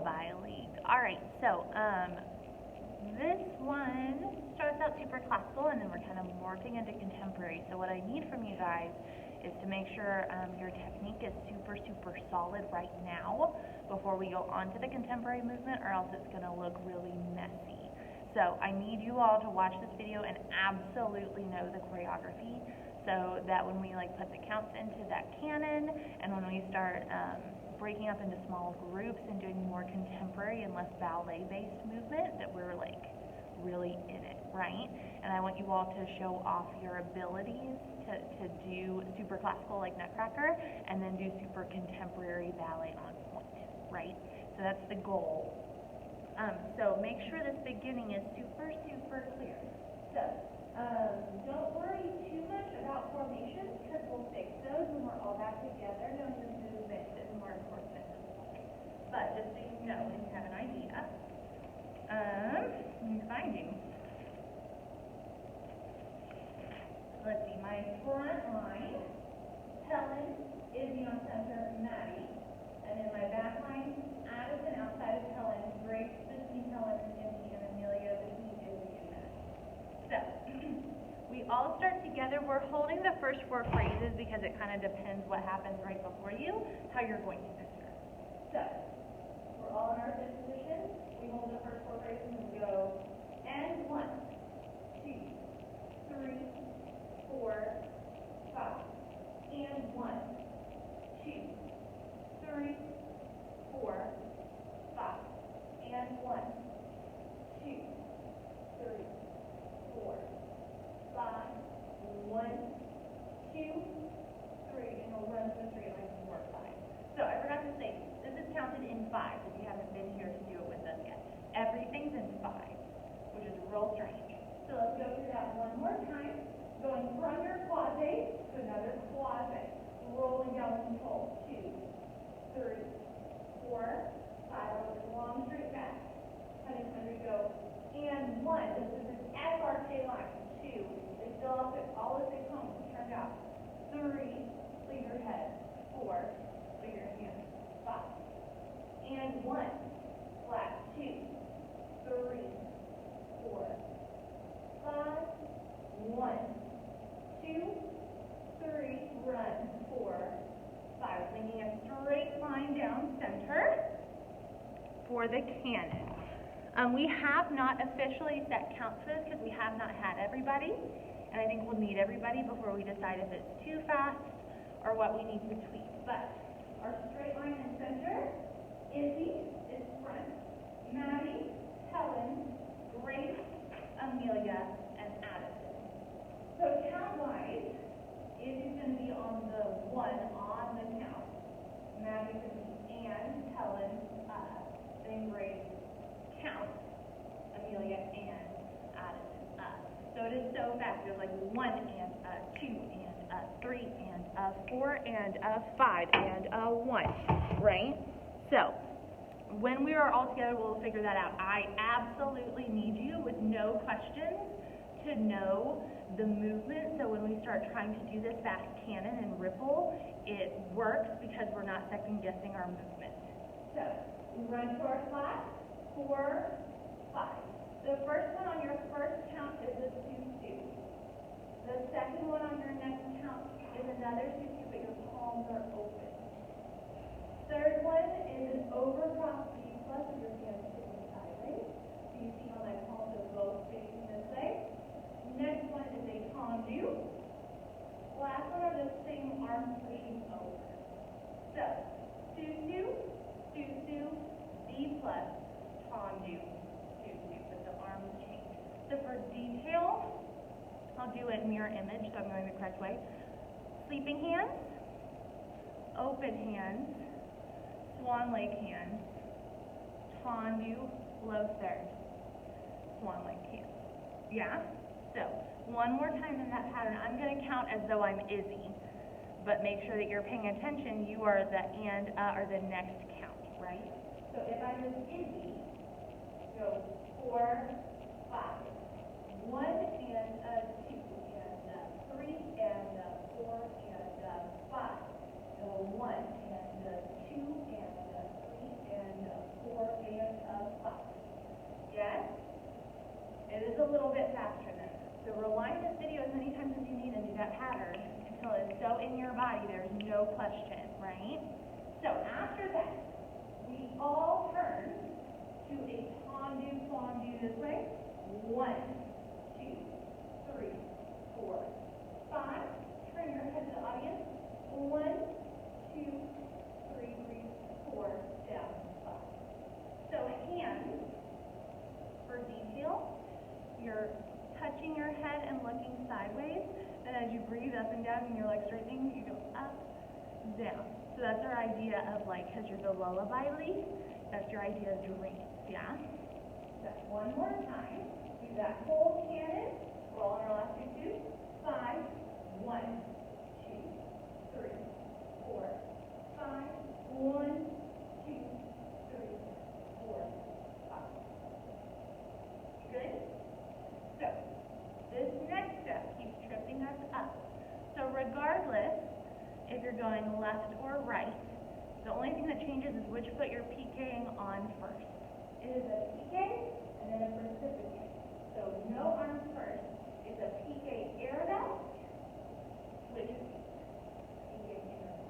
Lullaby League. Alright, so this one starts out super classical and then we're kind of morphing into contemporary. So what I need from you guys is to make sure your technique is super solid right now before we go on to the contemporary movement, or else it's going to look really messy. So I need you all to watch this video and absolutely know the choreography, so that when we like put the counts into that canon and when we start breaking up into small groups and doing more contemporary and less ballet-based movement, that we're like really in it, right? And I want you all to show off your abilities to do super classical like Nutcracker and then do super contemporary ballet on point, right? So that's the goal. So make sure this beginning is super clear. So don't worry too much about formations because we'll fix those when we're all back together. No, the movement is more important at this point. But just so you know and you have an idea, let me find you. Let's see, my front line, Helen, Izzy on center, Maddie. And then my back line, Addison outside of Helen, Grace between Helen and Izzy, and Amelia between Izzy and Maddie. So, we all start together. We're holding the first 4 phrases because it kind of depends what happens right before you, how you're going to enter. So, we're all in our fifth position. We hold the first 4 phrases and we go, and 1, 2, 3, 4, 5, and 1, 2, 3, 4, 5, and 1, 2, 3, 4, 5, 1, 2, 3, and we'll run through the straight line for 5. So I forgot to say, this is counted in 5 if you haven't been here to do it with us yet. Everything's in 5, which is real strange. So let's go through that one more time. Going from your quasi to another quasi. Rolling down the control. 2, 3, 4, 5. Over the long straight back. Cutting under go. And 1. This is an FRK line. 2. It's still up at all of the cones. Turned out. 3. Leave your head. 4. Leave your hands. 5. And 1. Flat. 2, 3, 4, 5. 1, 2, 3, run, 4, 5. Bringing a straight line down center for the canon. We have not officially set counts for this because we have not had everybody, and I think we'll need everybody before we decide if it's too fast or what we need to tweak. But our straight line in center, Izzy is front, Maddie, Helen, Grace, Amelia, and Addison. So count-wise, Izzy's going to be on the 1 on the count. Maddie's going to be and, Helen, then Grace, count, Amelia, and Addison, So it is so fast. There's like 1 and 2 and 3 and 4 and 5 and 1, right? So when we are all together, we'll figure that out. I absolutely need you with no questions to know the movement, so when we start trying to do this fast canon and ripple, it works because we're not second guessing our movement. So, we run to our flat, 4, 5. The first one on your first count is a tutu. The second one on your next count is another tutu, but your palms are open. Third one is an overcross B plus with your hands sitting sideways. So you see how my palms are both facing this way. Next one is a tendu. Last one are the same arms pushing over. So, tutu, tutu, B plus, tendu, tutu, but the arms change. So for detail, I'll do it mirror image, so I'm going the correct way. Sleeping hands, open hands, swan lake hands, tendu, low third, swan lake hands. Yeah? So, one more time in that pattern. I'm going to count as though I'm Izzy, but make sure that you're paying attention. You are the and or the next count, right? So if I was Izzy, go 4, 5, 1 and 2 and 3 and 4 and 5. 1 and 2 and 3 and 4 video as many times as you need and do that pattern until it's so in your body there's no question, right? So after that, we all turn to a tendu fondue this way. 1, 2, 3, 4, 5. Turn your head to the audience. 1, 2, 3, 4, down, 5. So hands for detail. You're touching your head and looking sideways. Then as you breathe up and down and your legs straightening, you go up, down. So that's our idea of like, because you're the lullaby leaf, that's your idea of dreams, yeah? So one more time. Do that whole cannon. We're all in our last two. 5, 1, 2, 3, 4, 5. 1, 2, 3, 4, 5. Good? So, this next step keeps tripping us up. So regardless if you're going left or right, the only thing that changes is which foot you're PKing on first. It is a PK and then a precipitate. So no arms first. It's a PK air down, switch your feet. PK air down,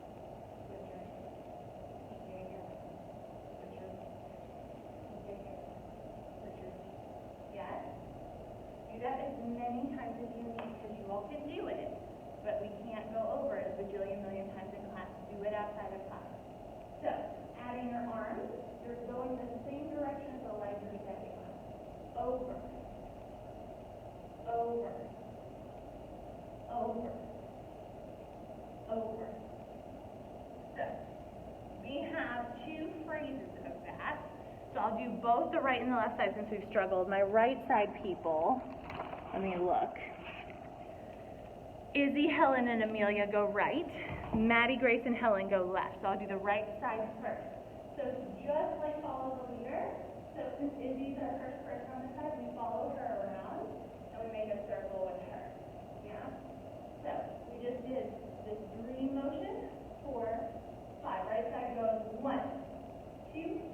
switch your feet. PK air down, switch your feet. PK air down, switch your feet. Yes? Do that as many times as you need because you all can do it, but we can't go over it a bajillion million times in class. Do it outside of class. So, adding your arms, you're going the same direction as the legs are stepping on. Over, over, over, over. So, we have 2 phrases of that. So I'll do both the right and the left side since we've struggled. My right side people, let me look. Izzy, Helen, and Amelia go right. Maddie, Grace, and Helen go left. So I'll do the right side first. So just like follow the leader. So since Izzy's our first person on the side, we follow her around and we make a circle with her. Yeah? So we just did this dream motion. 4, 5. Right side goes 1, 2,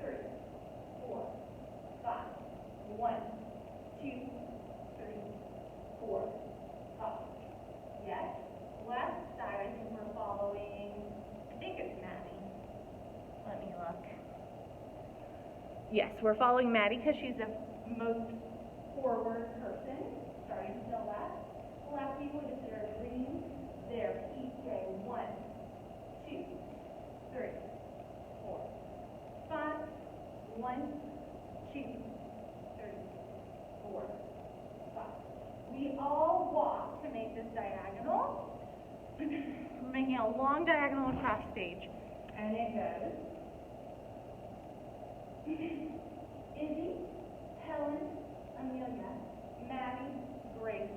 3, 4, 5. 1, 2, 3, 4, 5. Yes. Left side, I think we're following, I think it's Maddie. Let me look. Yes, we're following Maddie because she's the most forward person, starting to the left. Left people just did our dream. There, PK. 1, 2, 3, 4, 5. 1, 2, 3, 4, 5. We all walk to make this diagonal. We're making a long diagonal across stage. And it goes Izzy, Helen, Amelia, Maddie, Grace,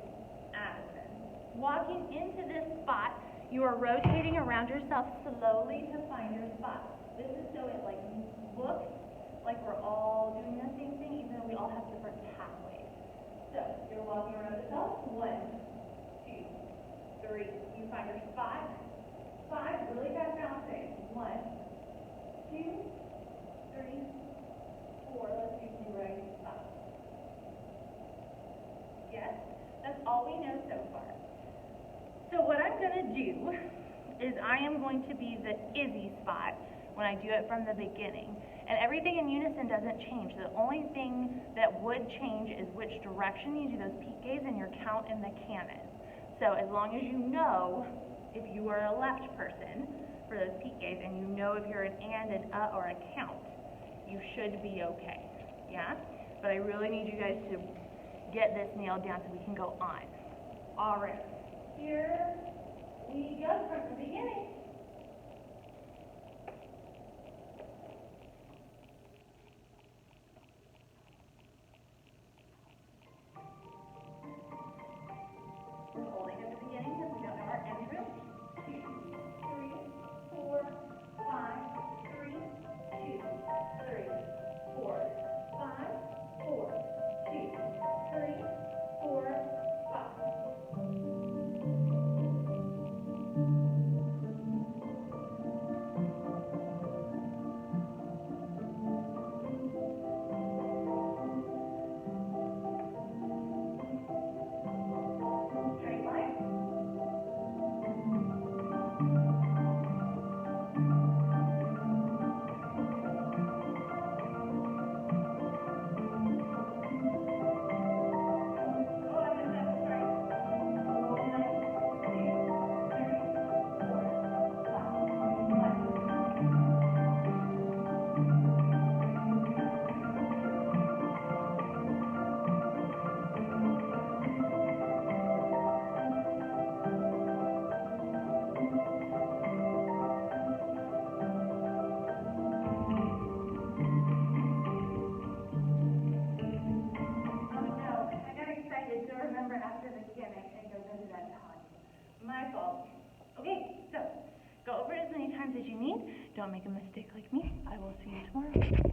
Addison. Walking into this spot, you are rotating around yourself slowly to find your spot. This is so it like looks like we're all doing the same thing, even though we all have different pathways. So you're walking around yourself. 1, 2, 3. You find your spot. 5. Really fast bouncing. 1, 2, 3, 4. Let's do 2 right. 5. Yes, that's all we know so far. So what I'm going to do is I am going to be the Izzy spot when I do it from the beginning. And everything in unison doesn't change. The only thing that would change is which direction you do those PKs and your count in the cannon. So as long as you know if you are a left person for those PKs and you know if you're an and or a count, you should be okay. Yeah? But I really need you guys to get this nailed down so we can go on. All right. Here we go from the beginning. don't make a mistake like me. I will see you tomorrow.